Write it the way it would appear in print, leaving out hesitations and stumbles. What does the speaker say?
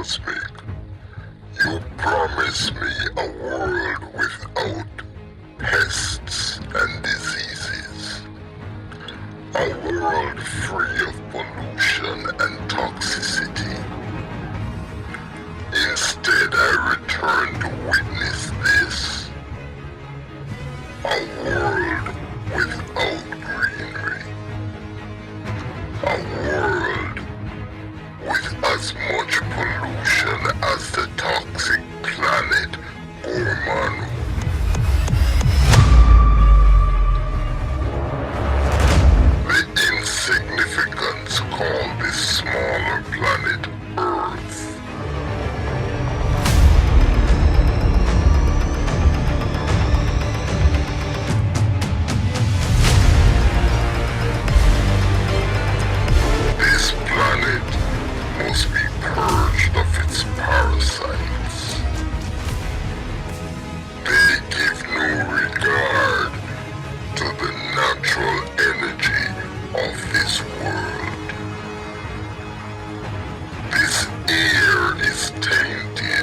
cosmic. You promise me a world without pests and diseases. A world free of pollution and toxicity. Instead, I return to witness this. A world without greenery. A world with as much pollution as the toxic planet Gormanu. The insignificance called this smaller planet Earth. This planet must be purged of its parasites. They give no regard to the natural energy of this world. This air is tainted